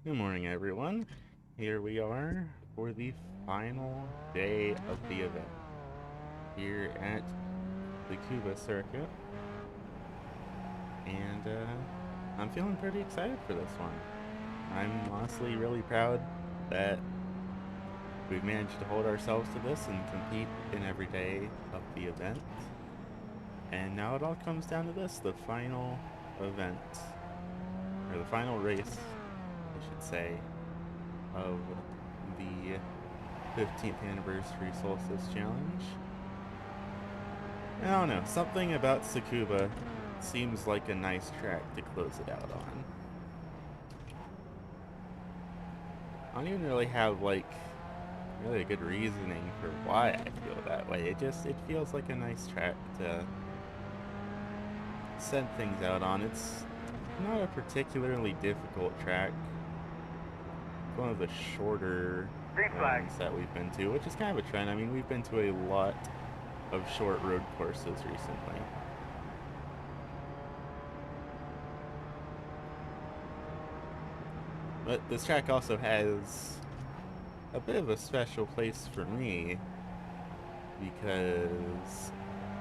Good morning, everyone. Here we are for the final day of the event here at the Cuba Circuit, and I'm feeling pretty excited for this one. I'm honestly really proud that we've managed to hold ourselves to this and compete in every day of the event. And now it all comes down to this, the final event, or the final race, I should say, of the 15th anniversary Solstice Challenge. I don't know, something about Tsukuba seems like a nice track to close it out on. I don't even really have really a good reasoning for why I feel that way. It feels like a nice track to send things out on. It's not a particularly difficult track. It's one of the shorter ones that we've been to, which is kind of a trend. I mean, we've been to a lot of short road courses recently. But this track also has a bit of a special place for me because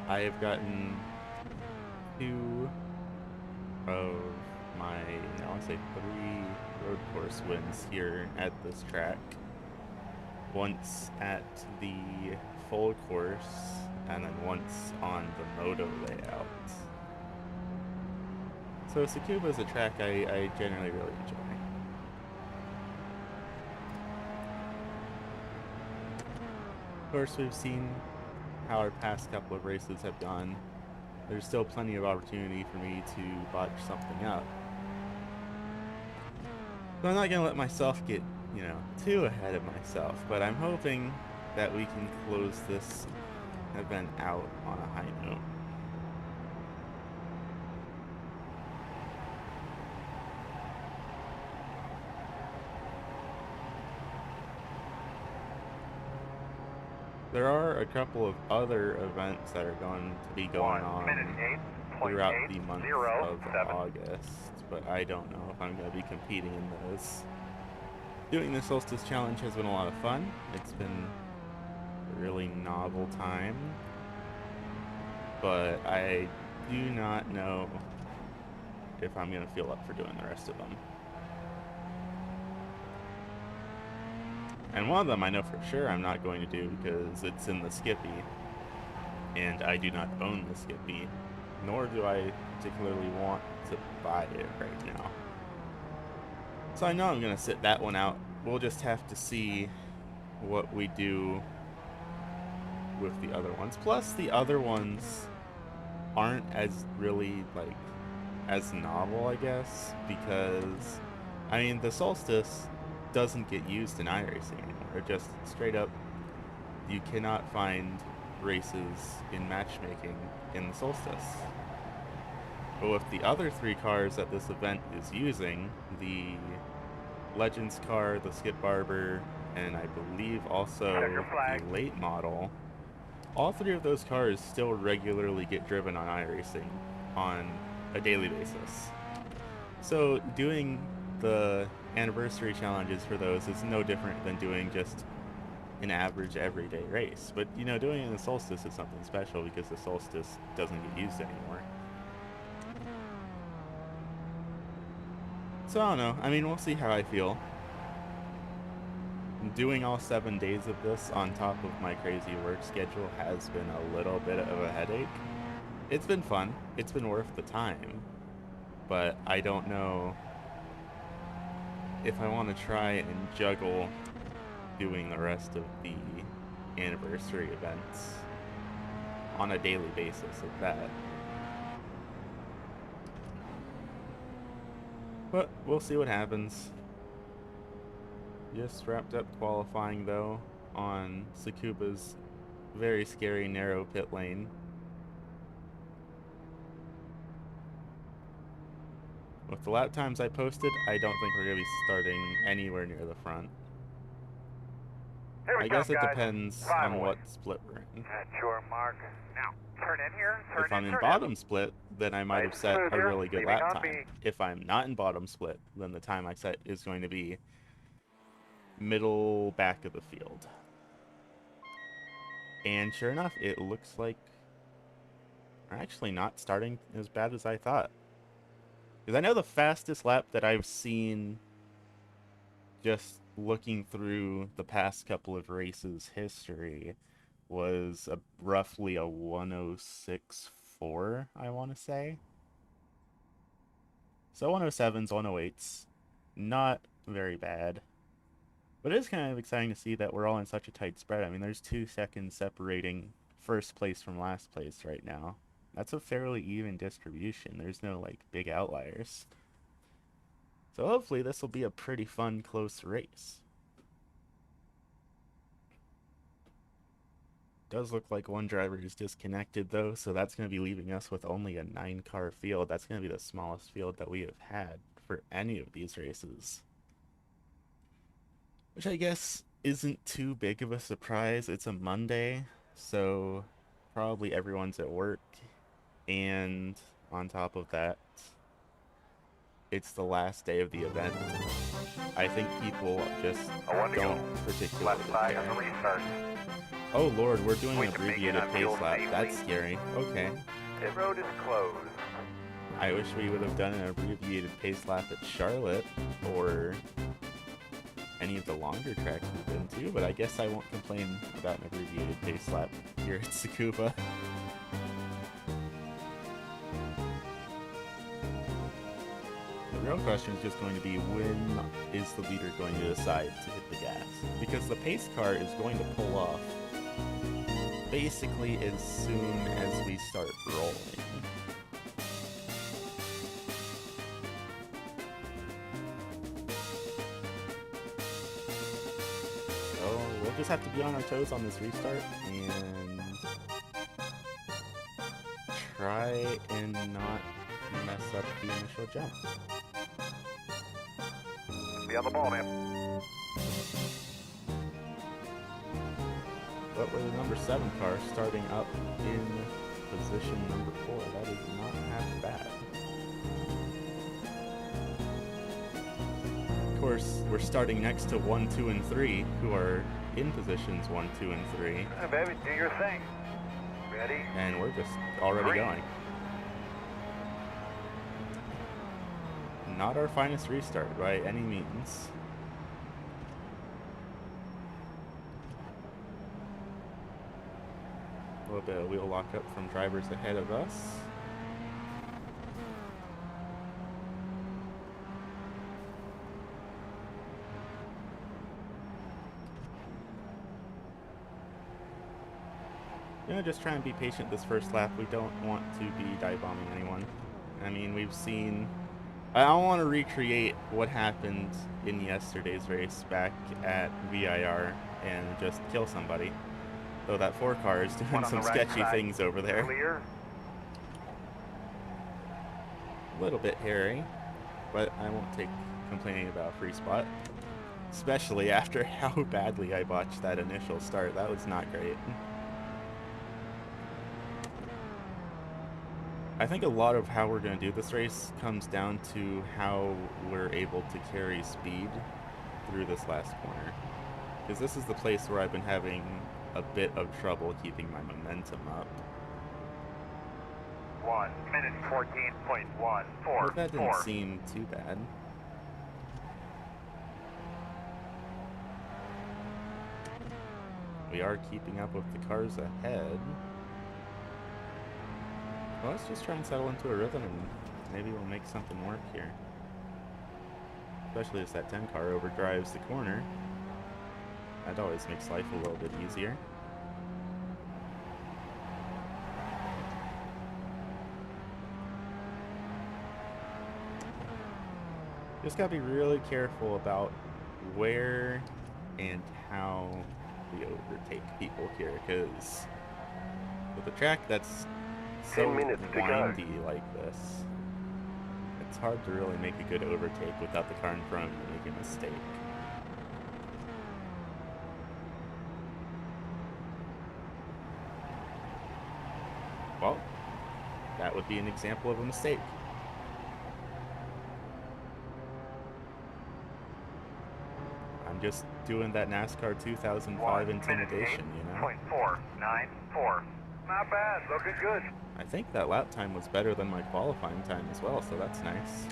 I have gotten two of my, I want to say 3 road course wins here at this track. Once at the full course, and then once on the moto layout. So Tsukuba is a track I generally really enjoy. Of course, we've seen how our past couple of races have gone. There's still plenty of opportunity for me to botch something up. So I'm not going to let myself get, too ahead of myself, but I'm hoping that we can close this event out on a high note. There are a couple of other events that are going to be going on throughout the month of August, but I don't know if I'm going to be competing in those. Doing the Solstice Challenge has been a lot of fun. It's been a really novel time, but I do not know if I'm going to feel up for doing the rest of them. And one of them I know for sure I'm not going to do because it's in the Skippy, and I do not own the Skippy, nor do I particularly want to buy it right now. So I know I'm going to sit that one out. We'll just have to see what we do with the other ones. Plus, the other ones aren't as really, as novel, I guess, because, I mean, the Solstice doesn't get used in iRacing anymore. It just straight up, you cannot find races in matchmaking in the Solstice. But with the other 3 cars that this event is using, the Legends car, the Skip Barber, and I believe also the late model, all 3 of those cars still regularly get driven on iRacing on a daily basis. So doing the anniversary challenges for those is no different than doing just an average everyday race. But, doing it in the Solstice is something special because the Solstice doesn't get used anymore. So I don't know. I mean, we'll see how I feel. Doing all 7 days of this on top of my crazy work schedule has been a little bit of a headache. It's been fun. It's been worth the time. But I don't know if I want to try and juggle doing the rest of the anniversary events on a daily basis at that. But we'll see what happens. Just wrapped up qualifying though on Tsukuba's very scary narrow pit lane. With the lap times I posted, I don't think we're going to be starting anywhere near the front. I guess it depends on what split we're in. At your mark. Now, turn in here. If I'm in bottom split, then I might have set a really good lap time. If I'm not in bottom split, then the time I set is going to be middle back of the field. And sure enough, it looks like we're actually not starting as bad as I thought. Because I know the fastest lap that I've seen just looking through the past couple of races history was roughly a 106.4, I want to say. So 107s, 108s, not very bad. But it is kind of exciting to see that we're all in such a tight spread. I mean, there's 2 seconds separating first place from last place right now. That's a fairly even distribution. There's no, like, big outliers. So hopefully this will be a pretty fun, close race. Does look like one driver is disconnected, though, so that's going to be leaving us with only a 9-car field. That's going to be the smallest field that we have had for any of these races. Which I guess isn't too big of a surprise. It's a Monday, so probably everyone's at work. And on top of that, it's the last day of the event. I think people just don't particularly care. Oh lord, we're doing an abbreviated pace lap. That's scary. Okay. The road is closed. I wish we would have done an abbreviated pace lap at Charlotte, or any of the longer tracks we've been to, but I guess I won't complain about an abbreviated pace lap here at Tsukuba. The real question is just going to be, when is the leader going to decide to hit the gas? Because the pace car is going to pull off basically as soon as we start rolling. So we'll just have to be on our toes on this restart and try and not mess up the initial jump. Be on the ball, man. But with the number 7 car starting up in position number 4, that is not half bad. Of course, we're starting next to 1, 2, and 3, who are in positions 1, 2, and 3. Hey, baby, do your thing. Ready? And we're just already going. Not our finest restart by any means. A little bit of wheel lockup from drivers ahead of us. Just try and be patient this first lap. We don't want to be dive bombing anyone. I mean, we've seen... I don't want to recreate what happened in yesterday's race back at VIR and just kill somebody. Though that 4 car is doing some sketchy things over there. Clear. A little bit hairy, but I won't take complaining about free spot. Especially after how badly I botched that initial start. That was not great. I think a lot of how we're going to do this race comes down to how we're able to carry speed through this last corner. Because this is the place where I've been having a bit of trouble keeping my momentum up. 1 minute 14.14. But that didn't seem too bad. We are keeping up with the cars ahead. Well, let's just try and settle into a rhythm and maybe we'll make something work here. Especially as that 10 car overdrives the corner. That always makes life a little bit easier. Just gotta be really careful about where and how we overtake people here, because with a track that's so windy like this, it's hard to really make a good overtake without the car in front of you making a mistake. would be an example of a mistake. I'm just doing that NASCAR 2005 intimidation, you know? 1:494. Not bad, looking good. I think that lap time was better than my qualifying time as well, so that's nice.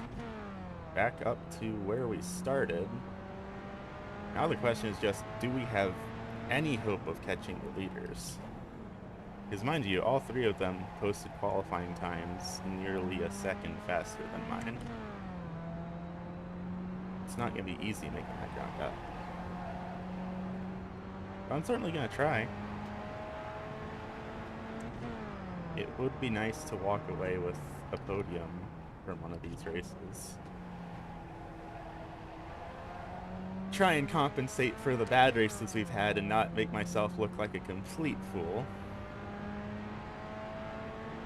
Back up to where we started. Now the question is just, do we have any hope of catching the leaders? Because mind you, all three of them posted qualifying times nearly a second faster than mine. It's not going to be easy making that ground up. But I'm certainly going to try. It would be nice to walk away with a podium from one of these races. Try and compensate for the bad races we've had and not make myself look like a complete fool.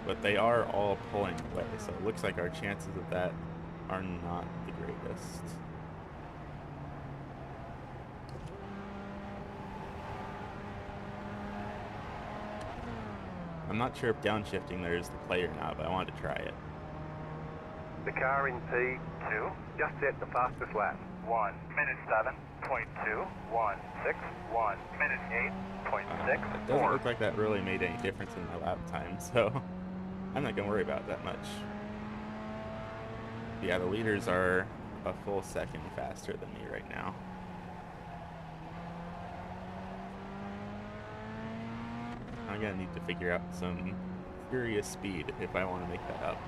But they are all pulling away, so it looks like our chances of that are not the greatest. I'm not sure if downshifting there is the play or not, but I wanted to try it. The car in P2 just set the fastest lap. 1:07.2, 1:6, 1:08.6. It doesn't look like that really made any difference in my lap time, so I'm not going to worry about that much. Yeah, the leaders are a full second faster than me right now. I'm going to need to figure out some furious speed if I want to make that up.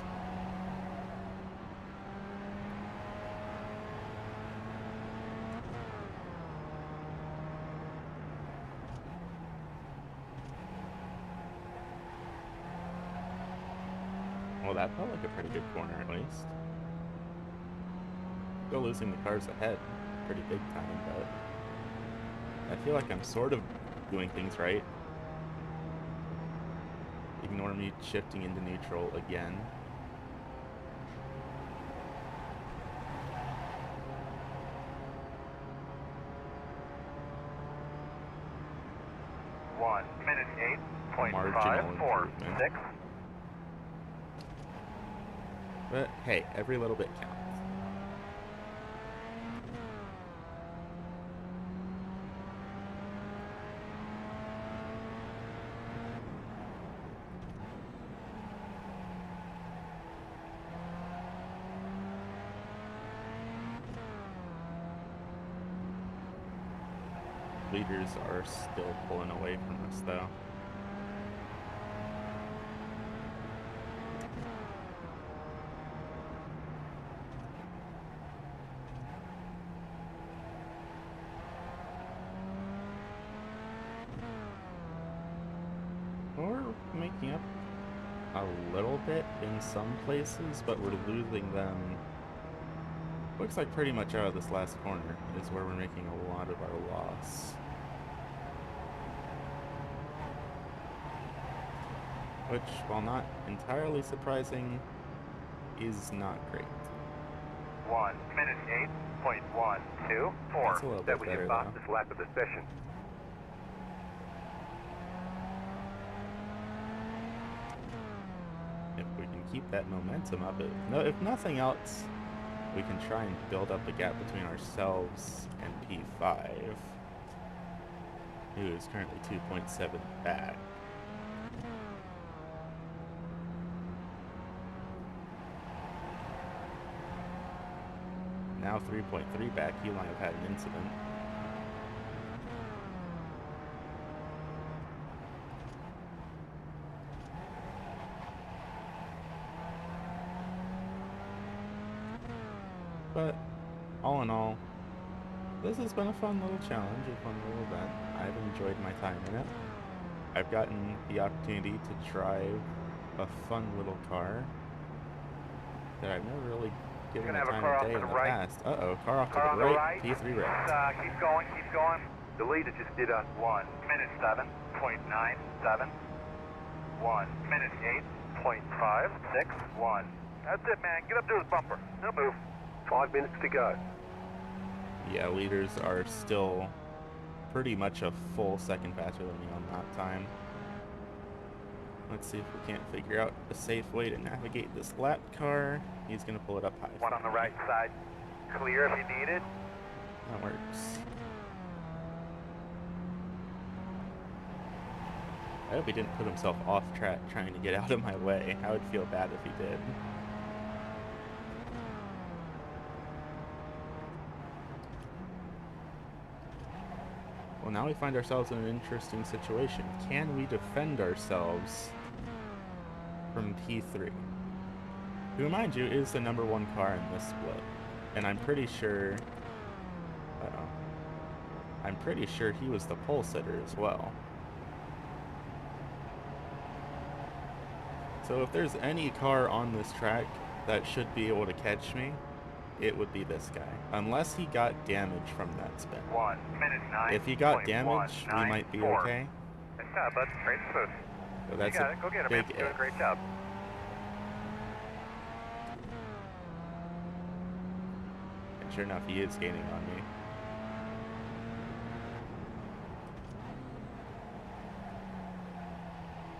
Well, that felt like a pretty good corner at least. Still losing the cars ahead pretty big time, but I feel like I'm sort of doing things right. Ignore me shifting into neutral again. Marginal improvement. But hey, every little bit counts. Leaders are still pulling away from us though. We're making up a little bit in some places, but we're losing them. Looks like pretty much out of this last corner is where we're making a lot of our loss. Which, while not entirely surprising, is not great. 1:08.124. That's a little That bit was better your though. fastest lap of the session. If we can keep that momentum up, if nothing else, we can try and build up the gap between ourselves and P5, who is currently 2.7 back. Now 3.3 back, he might have had an incident. But all in all, this has been a fun little challenge, a fun little event. I've enjoyed my time in it. I've gotten the opportunity to drive a fun little car that I've never really given the time of day in the past. Uh-oh, car off to the right, P3 right. Keep going, keep going. The leader just did a 1:07.97. 1:08.561. That's it, man. Get up to the bumper. No move. 5 minutes to go. Yeah, leaders are still pretty much a full second faster than me on that time. Let's see if we can't figure out a safe way to navigate this lap car. He's going to pull it up high. One on the right side. Clear if you need it. That works. I hope he didn't put himself off track trying to get out of my way. I would feel bad if he did. Well, now we find ourselves in an interesting situation. Can we defend ourselves from P3? Who, mind you, is the #1 car in this split. And I'm pretty sure... I'm pretty sure he was the pole sitter as well. So if there's any car on this track that should be able to catch me, it would be this guy. Unless he got damage from that spin. 1 minute 9. If he got damage, we might be okay. Good job, bud. Great smooth. So that's you got it. Go get him, man. You're doing a great job. And sure enough, he is gaining on me.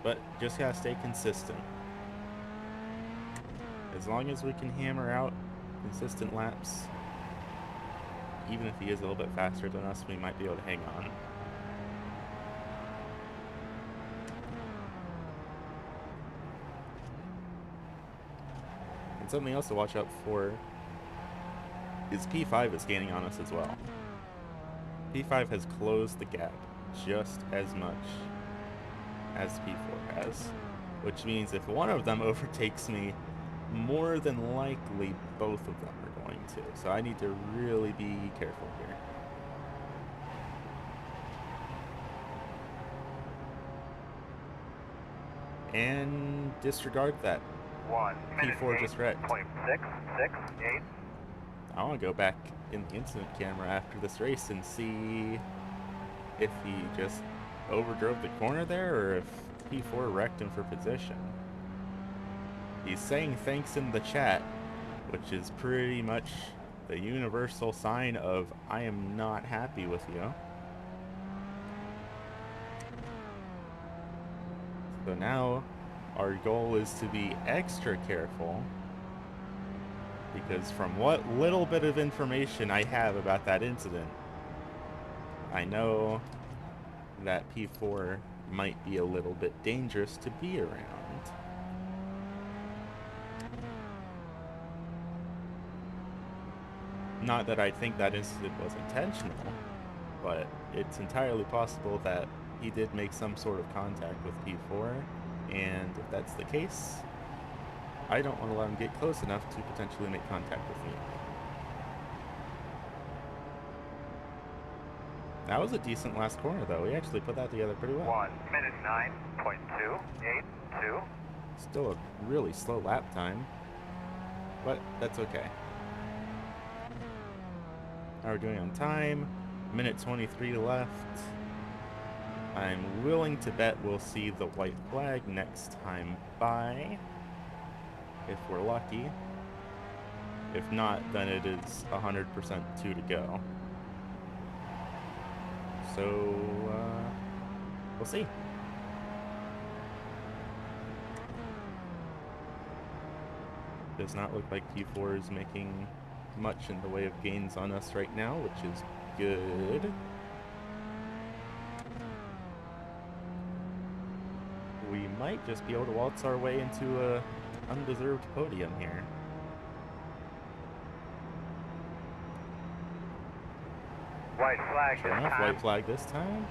But just gotta stay consistent. As long as we can hammer out consistent laps, even if he is a little bit faster than us, we might be able to hang on. And something else to watch out for is P5 is gaining on us as well. P5 has closed the gap just as much as P4 has, which means if one of them overtakes me, more than likely both of them are going to. So I need to really be careful here. And disregard that 1 minute P4 just wrecked. 0.668. I want to go back in the incident camera after this race and see if he just overdrove the corner there or if P4 wrecked him for position. He's saying thanks in the chat, which is pretty much the universal sign of I am not happy with you. So now our goal is to be extra careful, because from what little bit of information I have about that incident, I know that P4 might be a little bit dangerous to be around. Not that I think that incident was intentional, but it's entirely possible that he did make some sort of contact with P4, and if that's the case, I don't want to let him get close enough to potentially make contact with me. That was a decent last corner, though. We actually put that together pretty well. 1 minute 9.282. Still a really slow lap time, but that's okay. How are we doing on time? Minute 23 left. I'm willing to bet we'll see the white flag next time by, if we're lucky. If not, then it is 100% 2 to go. So, we'll see. Does not look like P4 is making much in the way of gains on us right now, which is good. We might just be able to waltz our way into a undeserved podium here. White flag Sure this enough, time. white flag this time.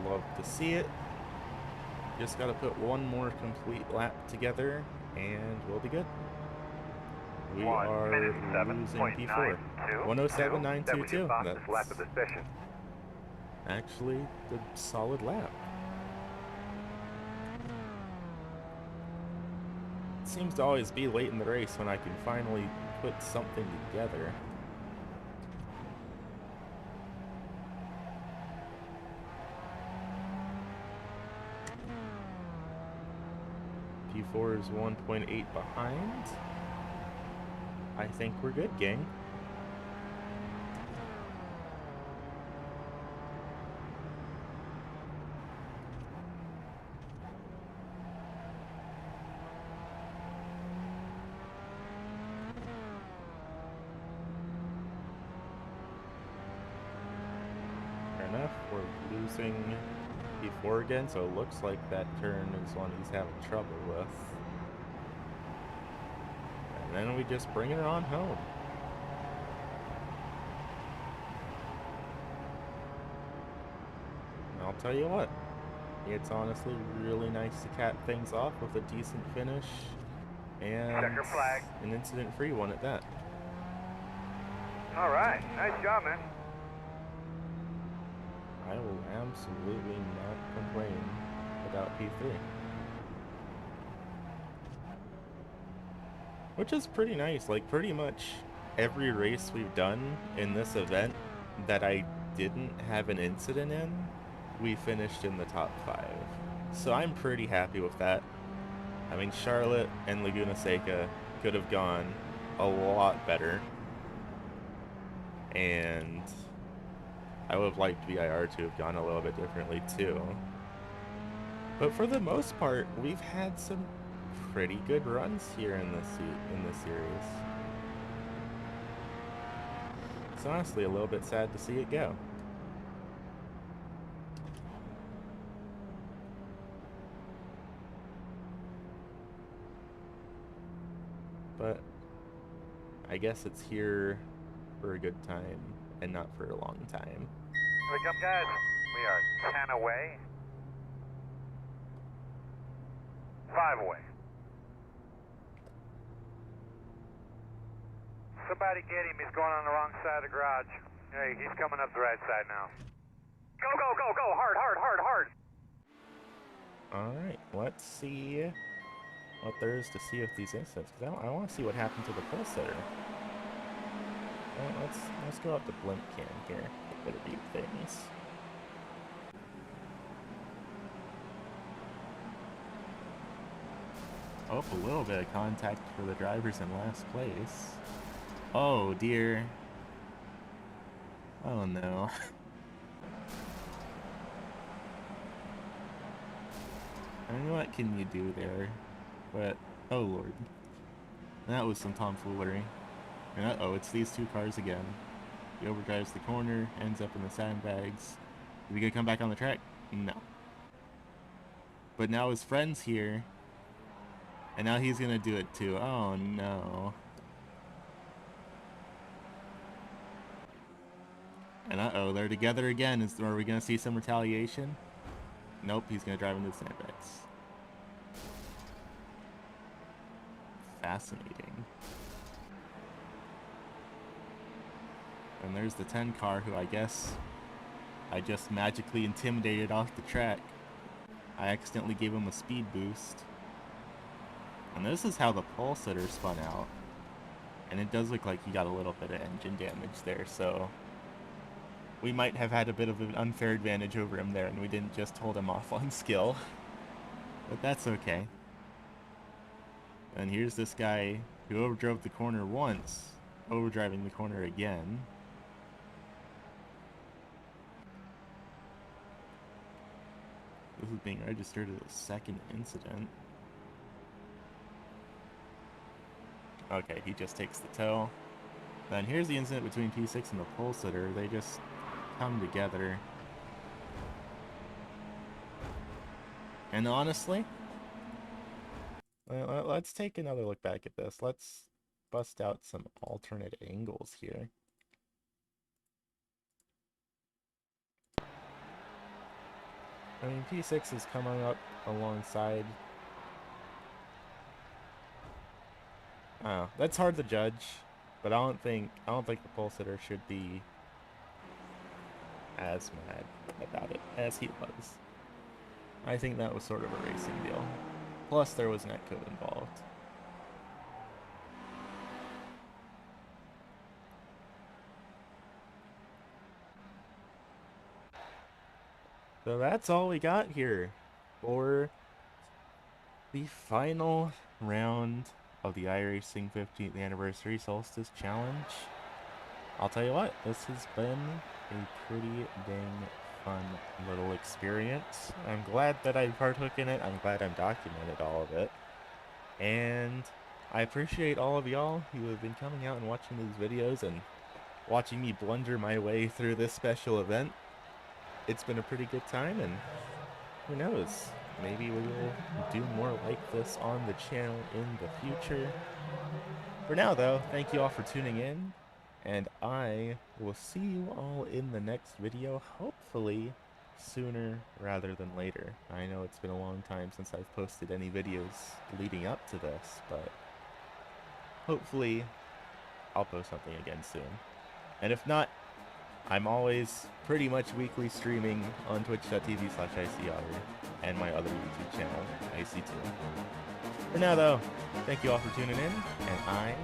Love to see it. Just gotta put one more complete lap together and we'll be good. We 1 are minute losing P4. 7.92. That was your 107.922. fastest lap of the session. Actually a solid lap. It seems to always be late in the race when I can finally put something together. P4 is 1.8 behind. I think we're good, gang. racing before again, so it looks like that turn is one he's having trouble with. And then we just bring her on home. And I'll tell you what, it's honestly really nice to cap things off with a decent finish and Checker flag. an incident-free one at that. All right, nice job, man. I will absolutely not complain about P3. Which is pretty nice. Like, pretty much every race we've done in this event that I didn't have an incident in, we finished in the top 5. So I'm pretty happy with that. I mean, Charlotte and Laguna Seca could have gone a lot better. And I would have liked VIR to have gone a little bit differently too. But for the most part, we've had some pretty good runs here in this series. It's honestly a little bit sad to see it go. But I guess it's here for a good time and not for a long time. Here we come, guys. We are 10 away. 5 away. Somebody get him. He's going on the wrong side of the garage. Hey, he's coming up the right side now. Go, go, go, go. Hard, hard, hard, hard. Alright, let's see what there is to see with these incidents, because I want to see what happened to the pole sitter. Well, let's go up the blimp cam here, get a view of things. Oh, a little bit of contact for the drivers in last place. Oh dear. Oh no. I mean, what can you do there? But, oh lord. That was some tomfoolery. And uh-oh, it's these two cars again. He overdrives the corner, ends up in the sandbags. Is he gonna come back on the track? No. But now his friend's here. And now he's gonna do it too. Oh no. And uh-oh, they're together again. Are we gonna see some retaliation? Nope, he's gonna drive into the sandbags. Fascinating. And there's the 10 car who I guess I just magically intimidated off the track. I accidentally gave him a speed boost. And this is how the pole sitter spun out. And it does look like he got a little bit of engine damage there, so we might have had a bit of an unfair advantage over him there, and we didn't just hold him off on skill. But that's okay. And here's this guy who overdrove the corner once, overdriving the corner again. This is being registered as a second incident. Okay, he just takes the tow. Then here's the incident between P6 and the pole sitter. They just come together. And honestly, let's take another look back at this. Let's bust out some alternate angles here. I mean, P6 is coming up alongside. Oh, that's hard to judge, but I don't think the pole sitter should be as mad about it as he was. I think that was sort of a racing deal. Plus, there was netcode involved. So that's all we got here for the final round of the iRacing 15th Anniversary Solstice Challenge. I'll tell you what, this has been a pretty dang fun little experience. I'm glad that I partook in it. I'm glad I've documented all of it. And I appreciate all of y'all who have been coming out and watching these videos and watching me blunder my way through this special event. it's been a pretty good time, and who knows, maybe we will do more like this on the channel in the future. For now, though, thank you all for tuning in, and I will see you all in the next video, hopefully sooner rather than later. I know it's been a long time since I've posted any videos leading up to this, but hopefully I'll post something again soon. And if not, I'm always pretty much weekly streaming on twitch.tv/IceyOtter and my other YouTube channel, Icey2. For now, though, thank you all for tuning in, and I